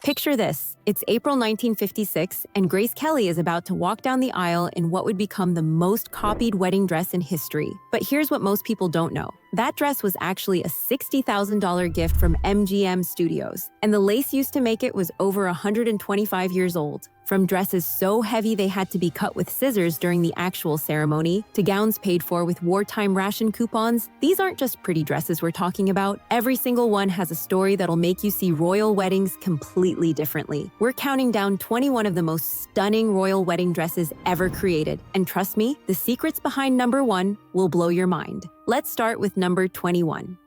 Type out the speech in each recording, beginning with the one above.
Picture this. It's April 1956, and Grace Kelly is about to walk down the aisle in what would become the most copied wedding dress in history. But here's what most people don't know. That dress was actually a $60,000 gift from MGM Studios, and the lace used to make it was over 125 years old. From dresses so heavy they had to be cut with scissors during the actual ceremony, to gowns paid for with wartime ration coupons, these aren't just pretty dresses we're talking about. Every single one has a story that'll make you see royal weddings completely differently. We're counting down 21 of the most stunning royal wedding dresses ever created, and trust me, the secrets behind number 1 will blow your mind. Let's start with number 21.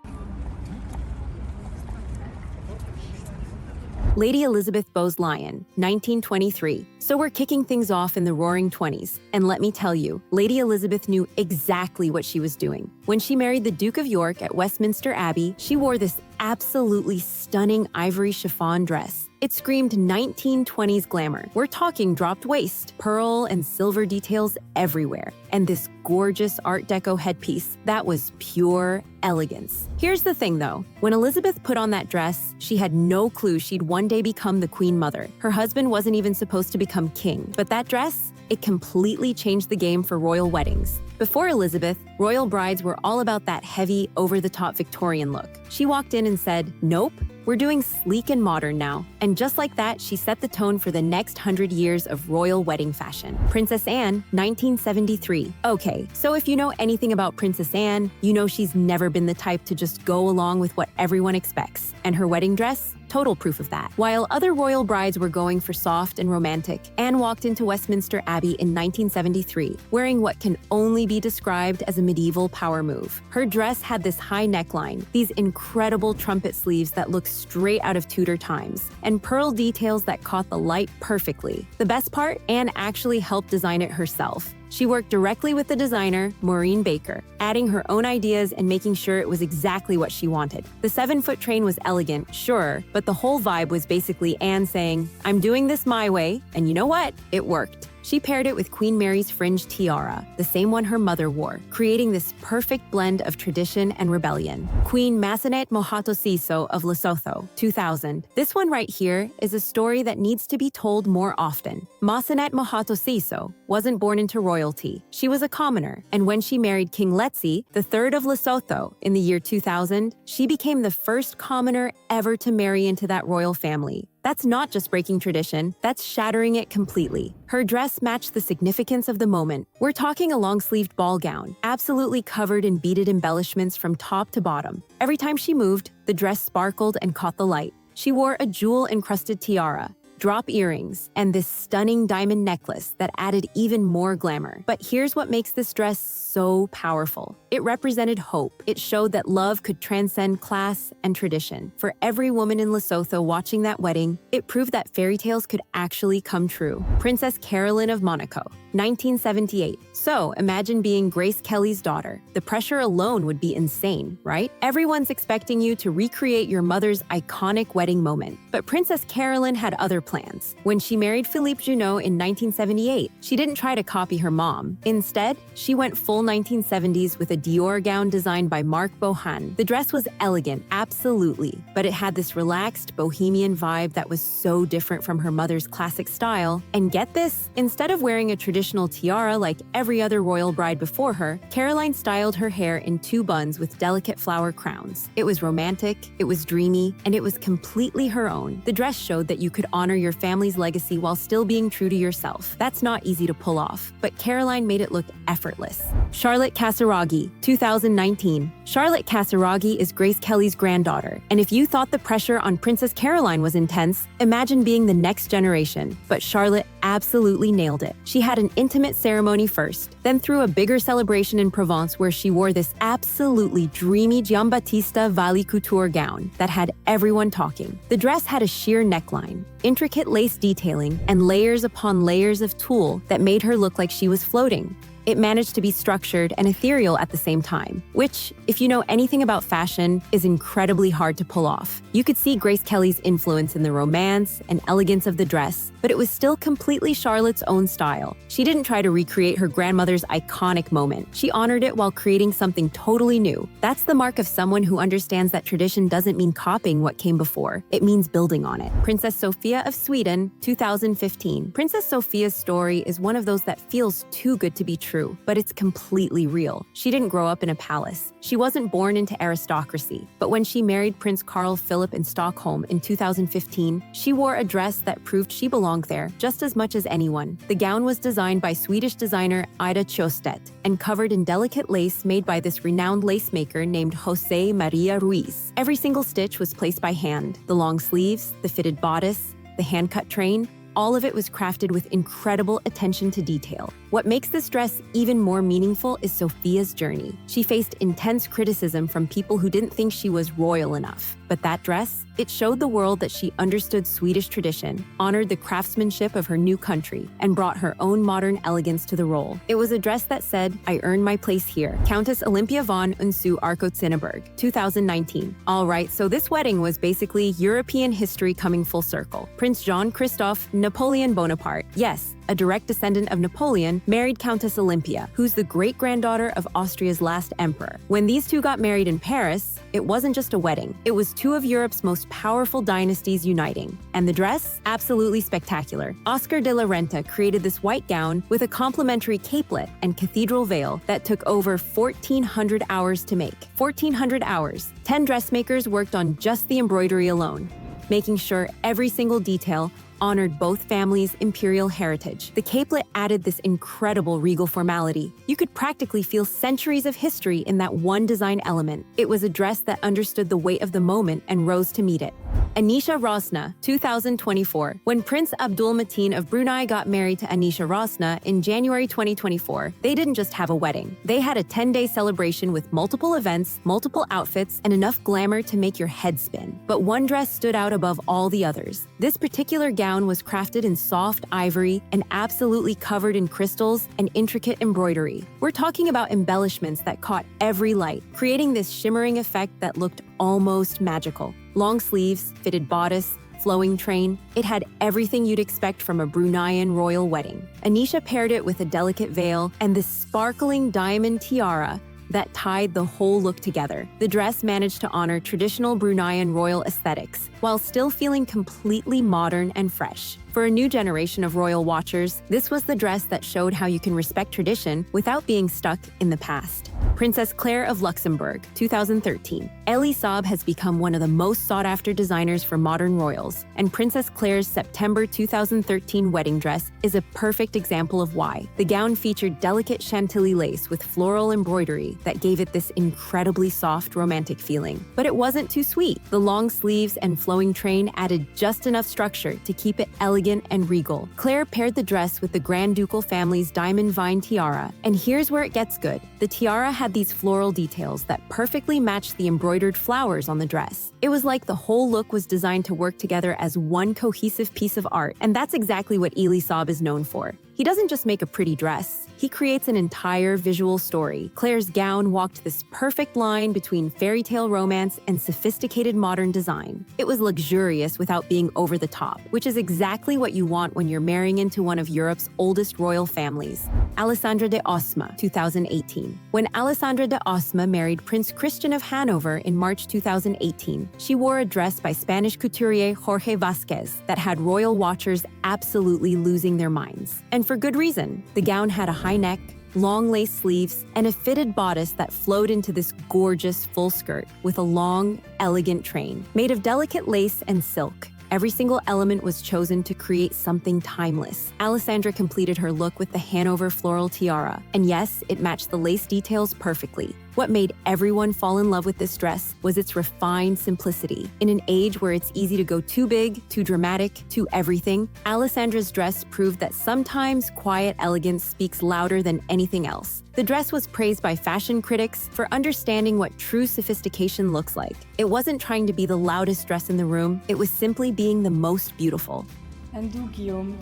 Lady Elizabeth Bowes-Lyon, 1923. So we're kicking things off in the roaring 20s. And let me tell you, Lady Elizabeth knew exactly what she was doing. When she married the Duke of York at Westminster Abbey, she wore this absolutely stunning ivory chiffon dress. It screamed 1920s glamour. We're talking dropped waist, pearl and silver details everywhere, and this gorgeous Art Deco headpiece that was pure elegance. Here's the thing though, when Elizabeth put on that dress, she had no clue she'd one day become the Queen Mother. Her husband wasn't even supposed to become king, but that dress, it completely changed the game for royal weddings. Before Elizabeth, royal brides were all about that heavy, over-the-top Victorian look. She walked in and said, "Nope, we're doing sleek and modern now." And just like that, she set the tone for the next 100 years of royal wedding fashion. Princess Anne, 1973. Okay, so if you know anything about Princess Anne, you know she's never been the type to just go along with what everyone expects. And her wedding dress? Total proof of that. While other royal brides were going for soft and romantic, Anne walked into Westminster Abbey in 1973, wearing what can only be described as a medieval power move. Her dress had this high neckline, these incredible trumpet sleeves that looked straight out of Tudor times, and pearl details that caught the light perfectly. The best part? Anne actually helped design it herself. She worked directly with the designer, Maureen Baker, adding her own ideas and making sure it was exactly what she wanted. The 7-foot train was elegant, sure, but the whole vibe was basically Anne saying, "I'm doing this my way," and you know what? It worked. She paired it with Queen Mary's fringe tiara, the same one her mother wore, creating this perfect blend of tradition and rebellion. Queen Masenate Mohato Seeiso of Lesotho, 2000. This one right here is a story that needs to be told more often. Masenate Mohato Seeiso wasn't born into royalty. She was a commoner, and when she married King Letizia, the third of Lesotho, in the year 2000, she became the first commoner ever to marry into that royal family. That's not just breaking tradition, that's shattering it completely. Her dress matched the significance of the moment. We're talking a long-sleeved ball gown, absolutely covered in beaded embellishments from top to bottom. Every time she moved, the dress sparkled and caught the light. She wore a jewel-encrusted tiara, drop earrings, and this stunning diamond necklace that added even more glamour. But here's what makes this dress so powerful. It represented hope. It showed that love could transcend class and tradition. For every woman in Lesotho watching that wedding, it proved that fairy tales could actually come true. Princess Charlene of Monaco, 1978. So imagine being Grace Kelly's daughter. The pressure alone would be insane, right? Everyone's expecting you to recreate your mother's iconic wedding moment. But Princess Charlene had other plans. When she married Philippe Junot in 1978, she didn't try to copy her mom. Instead, she went full 1970s with a Dior gown designed by Marc Bohan. The dress was elegant, absolutely, but it had this relaxed, bohemian vibe that was so different from her mother's classic style. And get this, instead of wearing a traditional tiara like every other royal bride before her, Caroline styled her hair in 2 buns with delicate flower crowns. It was romantic, it was dreamy, and it was completely her own. The dress showed that you could honor your family's legacy while still being true to yourself. That's not easy to pull off, but Caroline made it look effortless. Charlotte Casiraghi, 2019. Charlotte Casiraghi is Grace Kelly's granddaughter, and if you thought the pressure on Princess Caroline was intense, imagine being the next generation. But Charlotte absolutely nailed it. She had an intimate ceremony first, then threw a bigger celebration in Provence where she wore this absolutely dreamy Giambattista Valli couture gown that had everyone talking. The dress had a sheer neckline, intricate lace detailing, and layers upon layers of tulle that made her look like she was floating. It managed to be structured and ethereal at the same time, which, if you know anything about fashion, is incredibly hard to pull off. You could see Grace Kelly's influence in the romance and elegance of the dress, but it was still completely Charlotte's own style. She didn't try to recreate her grandmother's iconic moment. She honored it while creating something totally new. That's the mark of someone who understands that tradition doesn't mean copying what came before. It means building on it. Princess Sofia of Sweden, 2015. Princess Sofia's story is one of those that feels too good to be true, but it's completely real. She didn't grow up in a palace. She wasn't born into aristocracy. But when she married Prince Carl Philip in Stockholm in 2015, she wore a dress that proved she belonged there just as much as anyone. The gown was designed by Swedish designer Ida Sjöstedt and covered in delicate lace made by this renowned lace maker named Jose Maria Ruiz. Every single stitch was placed by hand. The long sleeves, the fitted bodice, the hand-cut train, all of it was crafted with incredible attention to detail. What makes this dress even more meaningful is Sofia's journey. She faced intense criticism from people who didn't think she was royal enough. But that dress, it showed the world that she understood Swedish tradition, honored the craftsmanship of her new country, and brought her own modern elegance to the role. It was a dress that said, "I earned my place here." Countess Olympia von Unzu Arco-Zinneberg, 2019. All right, so this wedding was basically European history coming full circle. Prince Jean Christophe Napoleon Bonaparte, yes, a direct descendant of Napoleon, married Countess Olympia, who's the great-granddaughter of Austria's last emperor. When these two got married in Paris, it wasn't just a wedding. It was two of Europe's most powerful dynasties uniting. And the dress? Absolutely spectacular. Oscar de la Renta created this white gown with a complimentary capelet and cathedral veil that took over 1,400 hours to make. 1,400 hours. 10 dressmakers worked on just the embroidery alone, making sure every single detail honored both families' imperial heritage. The capelet added this incredible regal formality. You could practically feel centuries of history in that one design element. It was a dress that understood the weight of the moment and rose to meet it. Anisha Rosnah, 2024. When Prince Abdulmateen of Brunei got married to Anisha Rosnah in January 2024, they didn't just have a wedding. They had a 10-day celebration with multiple events, multiple outfits, and enough glamour to make your head spin. But one dress stood out above all the others. This particular gown was crafted in soft ivory and absolutely covered in crystals and intricate embroidery. We're talking about embellishments that caught every light, creating this shimmering effect that looked almost magical. Long sleeves, fitted bodice, flowing train, it had everything you'd expect from a Bruneian royal wedding. Anisha paired it with a delicate veil and this sparkling diamond tiara that tied the whole look together. The dress managed to honor traditional Bruneian royal aesthetics while still feeling completely modern and fresh. For a new generation of royal watchers, this was the dress that showed how you can respect tradition without being stuck in the past. Princess Claire of Luxembourg, 2013. Elie Saab has become one of the most sought-after designers for modern royals, and Princess Claire's September 2013 wedding dress is a perfect example of why. The gown featured delicate chantilly lace with floral embroidery that gave it this incredibly soft, romantic feeling. But it wasn't too sweet. The long sleeves and flowing train added just enough structure to keep it elegant and regal. Claire paired the dress with the Grand Ducal family's diamond vine tiara, and here's where it gets good. The tiara had these floral details that perfectly matched the embroidered flowers on the dress. It was like the whole look was designed to work together as one cohesive piece of art, and that's exactly what Elie Saab is known for. He doesn't just make a pretty dress, he creates an entire visual story. Claire's gown walked this perfect line between fairy tale romance and sophisticated modern design. It was luxurious without being over the top, which is exactly what you want when you're marrying into one of Europe's oldest royal families. Alessandra de Osma, 2018. When Alessandra de Osma married Prince Christian of Hanover in March 2018, she wore a dress by Spanish couturier Jorge Vasquez that had royal watchers absolutely losing their minds. And for good reason. The gown had a high neck, long lace sleeves, and a fitted bodice that flowed into this gorgeous full skirt with a long, elegant train. Made of delicate lace and silk, every single element was chosen to create something timeless. Alessandra completed her look with the Hanover floral tiara, and yes, it matched the lace details perfectly. What made everyone fall in love with this dress was its refined simplicity. In an age where it's easy to go too big, too dramatic, too everything, Alessandra's dress proved that sometimes quiet elegance speaks louder than anything else. The dress was praised by fashion critics for understanding what true sophistication looks like. It wasn't trying to be the loudest dress in the room, it was simply being the most beautiful. And du, Guillaume,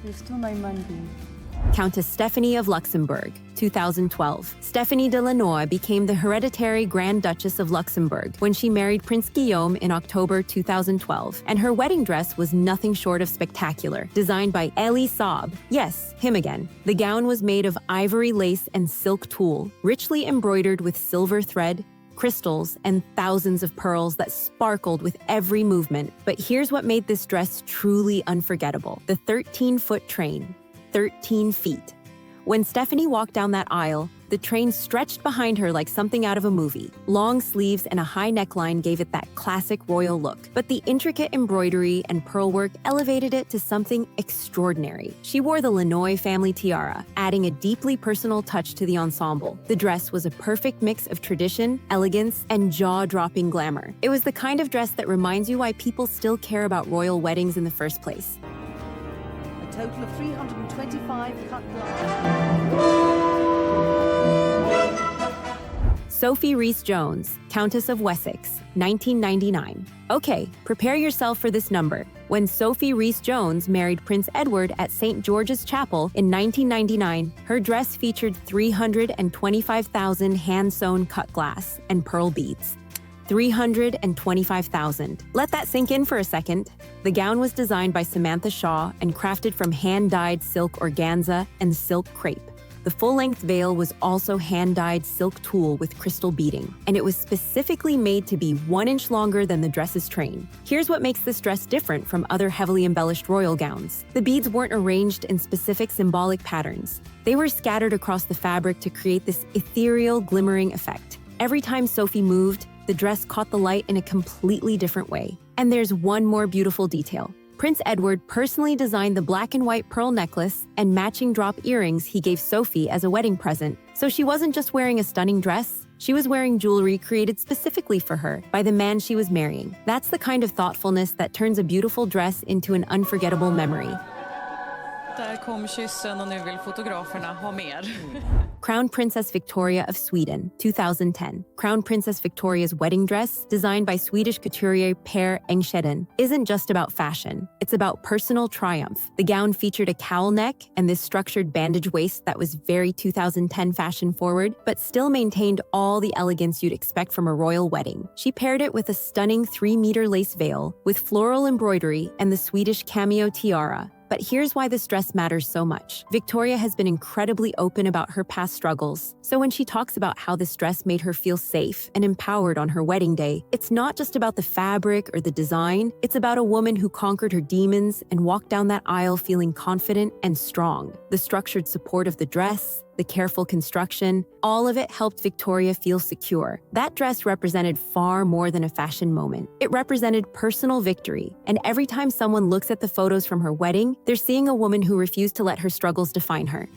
willst du mein Mann bin? Countess Stephanie of Luxembourg, 2012. Stephanie de Lannoy became the hereditary Grand Duchess of Luxembourg when she married Prince Guillaume in October 2012, and her wedding dress was nothing short of spectacular, designed by Elie Saab. Yes, him again. The gown was made of ivory lace and silk tulle, richly embroidered with silver thread, crystals, and thousands of pearls that sparkled with every movement. But here's what made this dress truly unforgettable: the 13-foot train. 13 feet. When Stephanie walked down that aisle, the train stretched behind her like something out of a movie. Long sleeves and a high neckline gave it that classic royal look, but the intricate embroidery and pearlwork elevated it to something extraordinary. She wore the Lannoy family tiara, adding a deeply personal touch to the ensemble. The dress was a perfect mix of tradition, elegance, and jaw-dropping glamour. It was the kind of dress that reminds you why people still care about royal weddings in the first place. Total of 325 cut glass. Sophie Rhys-Jones, Countess of Wessex, 1999. Okay, prepare yourself for this number. When Sophie Rhys-Jones married Prince Edward at St. George's Chapel in 1999, her dress featured 325,000 hand-sewn cut glass and pearl beads. 325,000. Let that sink in for a second. The gown was designed by Samantha Shaw and crafted from hand-dyed silk organza and silk crepe. The full-length veil was also hand-dyed silk tulle with crystal beading, and it was specifically made to be 1 inch longer than the dress's train. Here's what makes this dress different from other heavily embellished royal gowns. The beads weren't arranged in specific symbolic patterns. They were scattered across the fabric to create this ethereal, glimmering effect. Every time Sophie moved, the dress caught the light in a completely different way. And there's one more beautiful detail. Prince Edward personally designed the black and white pearl necklace and matching drop earrings he gave Sophie as a wedding present. So she wasn't just wearing a stunning dress, she was wearing jewelry created specifically for her by the man she was marrying. That's the kind of thoughtfulness that turns a beautiful dress into an unforgettable memory. Där kom kyssen och nu vill fotograferna ha mer. Crown Princess Victoria of Sweden, 2010. Crown Princess Victoria's wedding dress, designed by Swedish couturier Per Engheden, isn't just about fashion. It's about personal triumph. The gown featured a cowl neck and this structured bandage waist that was very 2010 fashion forward, but still maintained all the elegance you'd expect from a royal wedding. She paired it with a stunning 3-meter lace veil with floral embroidery and the Swedish cameo tiara. But here's why this dress matters so much. Victoria has been incredibly open about her past struggles. So when she talks about how this dress made her feel safe and empowered on her wedding day, it's not just about the fabric or the design. It's about a woman who conquered her demons and walked down that aisle feeling confident and strong. The structured support of the dress, the careful construction, all of it helped Victoria feel secure. That dress represented far more than a fashion moment. It represented personal victory, and every time someone looks at the photos from her wedding, they're seeing a woman who refused to let her struggles define her.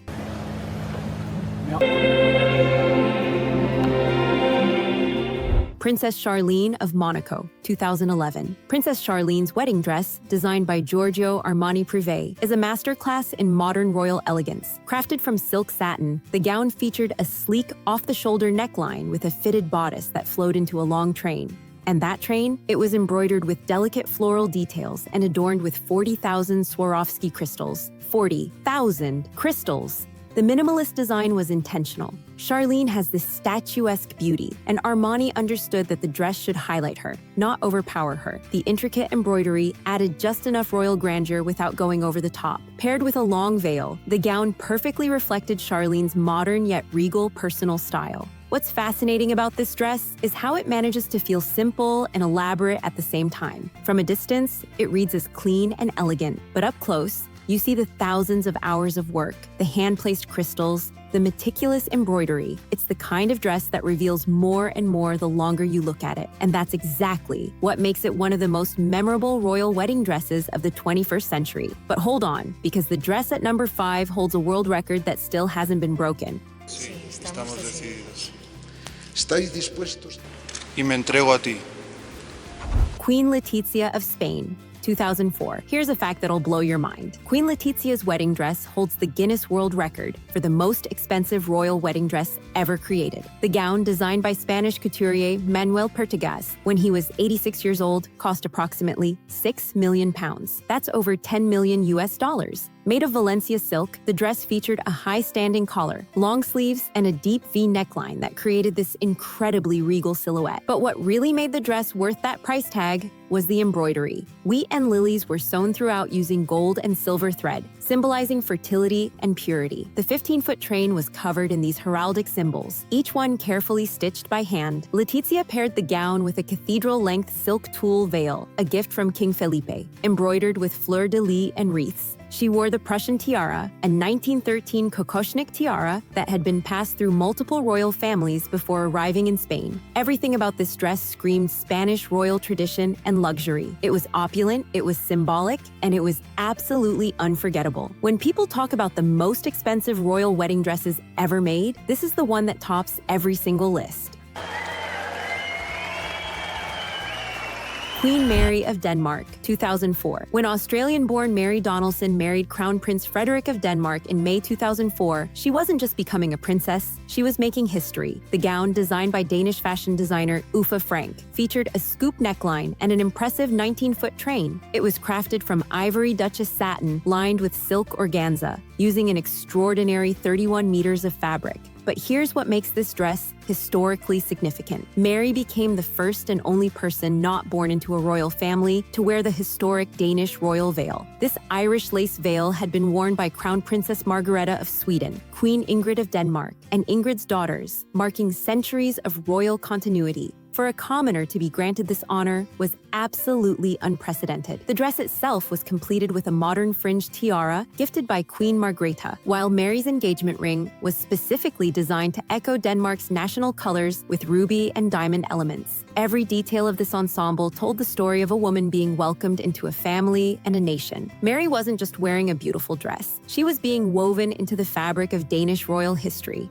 Princess Charlene of Monaco, 2011. Princess Charlene's wedding dress, designed by Giorgio Armani Privé, is a masterclass in modern royal elegance. Crafted from silk satin, the gown featured a sleek, off-the-shoulder neckline with a fitted bodice that flowed into a long train. And that train, it was embroidered with delicate floral details and adorned with 40,000 Swarovski crystals. 40,000 crystals! The minimalist design was intentional. Charlene has this statuesque beauty, and Armani understood that the dress should highlight her, not overpower her. The intricate embroidery added just enough royal grandeur without going over the top. Paired with a long veil, the gown perfectly reflected Charlene's modern yet regal personal style. What's fascinating about this dress is how it manages to feel simple and elaborate at the same time. From a distance, it reads as clean and elegant, but up close, you see the thousands of hours of work, the hand-placed crystals, the meticulous embroidery. It's the kind of dress that reveals more and more the longer you look at it. And that's exactly what makes it one of the most memorable royal wedding dresses of the 21st century. But hold on, because the dress at number 5 holds a world record that still hasn't been broken. Sí, estamos decididos. ¿Estáis dispuestos? Y me entrego a ti. Queen Letizia of Spain, 2004. Here's a fact that'll blow your mind. Queen Letizia's wedding dress holds the Guinness World Record for the most expensive royal wedding dress ever created. The gown, designed by Spanish couturier Manuel Pertegaz when he was 86 years old, cost approximately £6 million. That's over $10 million US. Made of Valencia silk, the dress featured a high-standing collar, long sleeves, and a deep V neckline that created this incredibly regal silhouette. But what really made the dress worth that price tag was the embroidery. Wheat and lilies were sewn throughout using gold and silver thread, symbolizing fertility and purity. The 15-foot train was covered in these heraldic symbols, each one carefully stitched by hand. Letizia paired the gown with a cathedral-length silk tulle veil, a gift from King Felipe, embroidered with fleur-de-lis and wreaths. She wore the Prussian tiara, a 1913 kokoschnik tiara that had been passed through multiple royal families before arriving in Spain. Everything about this dress screamed Spanish royal tradition and luxury. It was opulent, it was symbolic, and it was absolutely unforgettable. When people talk about the most expensive royal wedding dresses ever made, this is the one that tops every single list. Queen Mary of Denmark, 2004. When Australian-born Mary Donaldson married Crown Prince Frederik of Denmark in May 2004, she wasn't just becoming a princess, she was making history. The gown, designed by Danish fashion designer Uffe Frank, featured a scoop neckline and an impressive 19-foot train. It was crafted from ivory Duchess satin lined with silk organza, using an extraordinary 31 meters of fabric. But here's what makes this dress historically significant. Mary became the first and only person not born into a royal family to wear the historic Danish royal veil. This Irish lace veil had been worn by Crown Princess Margareta of Sweden, Queen Ingrid of Denmark, and Ingrid's daughters, marking centuries of royal continuity. For a commoner to be granted this honor was absolutely unprecedented. The dress itself was completed with a modern fringed tiara gifted by Queen Margrethe, while Mary's engagement ring was specifically designed to echo Denmark's national colors with ruby and diamond elements. Every detail of this ensemble told the story of a woman being welcomed into a family and a nation. Mary wasn't just wearing a beautiful dress. She was being woven into the fabric of Danish royal history.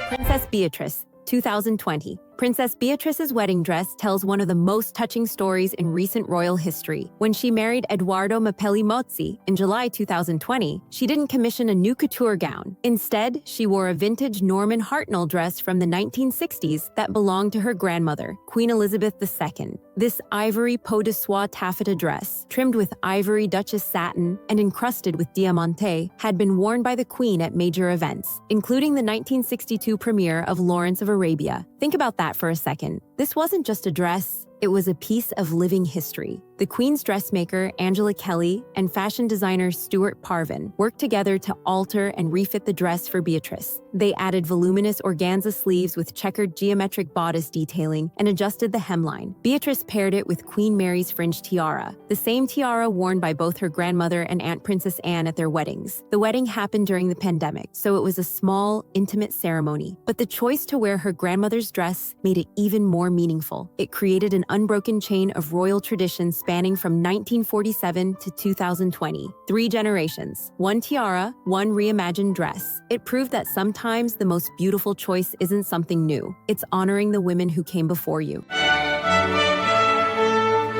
Princess Beatrice, 2020. Princess Beatrice's wedding dress tells one of the most touching stories in recent royal history. When she married Edoardo Mapelli Mozzi in July 2020, she didn't commission a new couture gown. Instead, she wore a vintage Norman Hartnell dress from the 1960s that belonged to her grandmother, Queen Elizabeth II. This ivory peau de soie taffeta dress, trimmed with ivory Duchess satin and encrusted with diamante, had been worn by the Queen at major events, including the 1962 premiere of Lawrence of Arabia. Think about that for a second. This wasn't just a dress, it was a piece of living history. The Queen's dressmaker, Angela Kelly, and fashion designer Stuart Parvin worked together to alter and refit the dress for Beatrice. They added voluminous organza sleeves with checkered geometric bodice detailing and adjusted the hemline. Beatrice paired it with Queen Mary's fringed tiara, the same tiara worn by both her grandmother and Aunt Princess Anne at their weddings. The wedding happened during the pandemic, so it was a small, intimate ceremony. But the choice to wear her grandmother's dress made it even more meaningful. It created an unbroken chain of royal traditions spanning from 1947 to 2020. 3 generations, 1 tiara, 1 reimagined dress. It proved that sometimes the most beautiful choice isn't something new. It's honoring the women who came before you.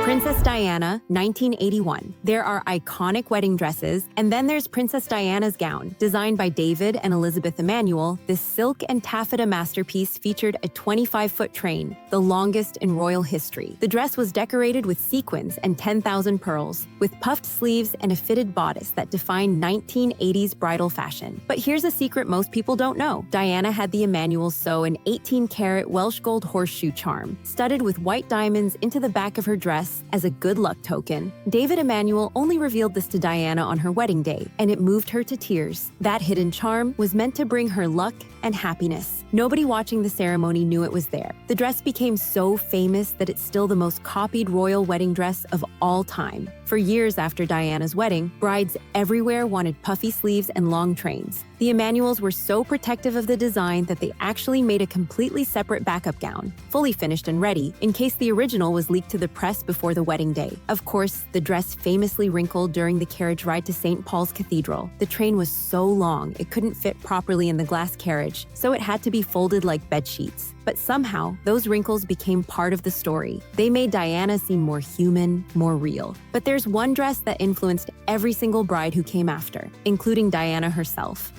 Princess Diana, 1981. There are iconic wedding dresses, and then there's Princess Diana's gown. Designed by David and Elizabeth Emanuel, this silk and taffeta masterpiece featured a 25-foot train, the longest in royal history. The dress was decorated with sequins and 10,000 pearls, with puffed sleeves and a fitted bodice that defined 1980s bridal fashion. But here's a secret most people don't know. Diana had the Emanuels sew an 18-karat Welsh gold horseshoe charm, studded with white diamonds into the back of her dress as a good luck token. David Emanuel only revealed this to Diana on her wedding day, and it moved her to tears. That hidden charm was meant to bring her luck and happiness. Nobody watching the ceremony knew it was there. The dress became so famous that it's still the most copied royal wedding dress of all time. For years after Diana's wedding, brides everywhere wanted puffy sleeves and long trains. The Emanuels were so protective of the design that they actually made a completely separate backup gown, fully finished and ready, in case the original was leaked to the press before the wedding day. Of course, the dress famously wrinkled during the carriage ride to St. Paul's Cathedral. The train was so long, it couldn't fit properly in the glass carriage, so it had to be folded like bed sheets. But somehow, those wrinkles became part of the story. They made Diana seem more human, more real. But there's one dress that influenced every single bride who came after, including Diana herself.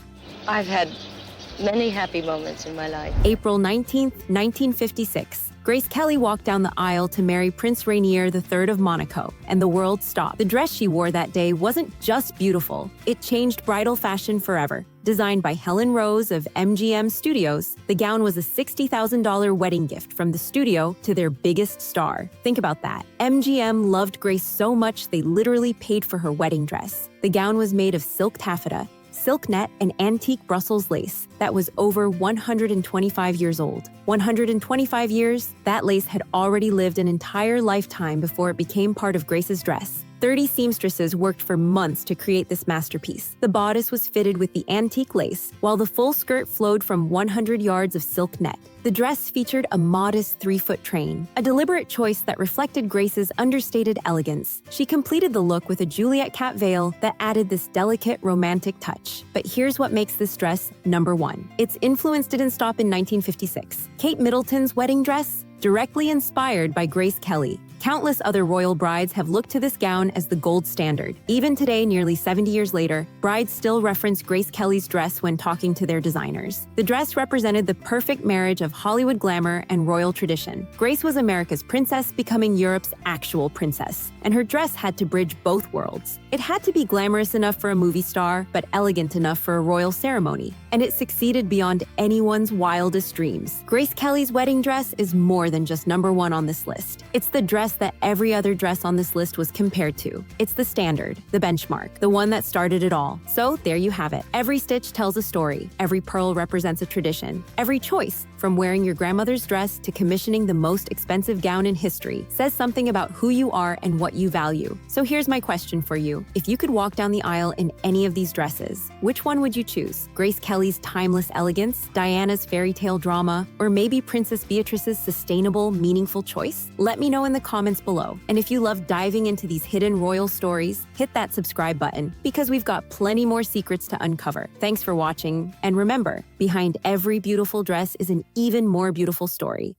I've had many happy moments in my life. April 19th, 1956. Grace Kelly walked down the aisle to marry Prince Rainier III of Monaco, and the world stopped. The dress she wore that day wasn't just beautiful, it changed bridal fashion forever. Designed by Helen Rose of MGM Studios, the gown was a $60,000 wedding gift from the studio to their biggest star. Think about that. MGM loved Grace so much they literally paid for her wedding dress. The gown was made of silk taffeta, silk net, and antique Brussels lace that was over 125 years old. 125 years, that lace had already lived an entire lifetime before it became part of Grace's dress. 30 seamstresses worked for months to create this masterpiece. The bodice was fitted with the antique lace, while the full skirt flowed from 100 yards of silk net. The dress featured a modest 3-foot train, a deliberate choice that reflected Grace's understated elegance. She completed the look with a Juliet cap veil that added this delicate, romantic touch. But here's what makes this dress number one. Its influence didn't stop in 1956. Kate Middleton's wedding dress? Directly inspired by Grace Kelly. Countless other royal brides have looked to this gown as the gold standard. Even today, nearly 70 years later, brides still reference Grace Kelly's dress when talking to their designers. The dress represented the perfect marriage of Hollywood glamour and royal tradition. Grace was America's princess becoming Europe's actual princess, and her dress had to bridge both worlds. It had to be glamorous enough for a movie star, but elegant enough for a royal ceremony, and it succeeded beyond anyone's wildest dreams. Grace Kelly's wedding dress is more than just number one on this list. It's the dress that every other dress on this list was compared to. It's the standard, the benchmark, the one that started it all. So there you have it. Every stitch tells a story. Every pearl represents a tradition. Every choice, from wearing your grandmother's dress to commissioning the most expensive gown in history, says something about who you are and what you value. So here's my question for you. If you could walk down the aisle in any of these dresses, which one would you choose? Grace Kelly's timeless elegance, Diana's fairy tale drama, or maybe Princess Beatrice's sustainable, meaningful choice? Let me know in the comments below. And if you love diving into these hidden royal stories, hit that subscribe button because we've got plenty more secrets to uncover. Thanks for watching. And remember, behind every beautiful dress is an even more beautiful story.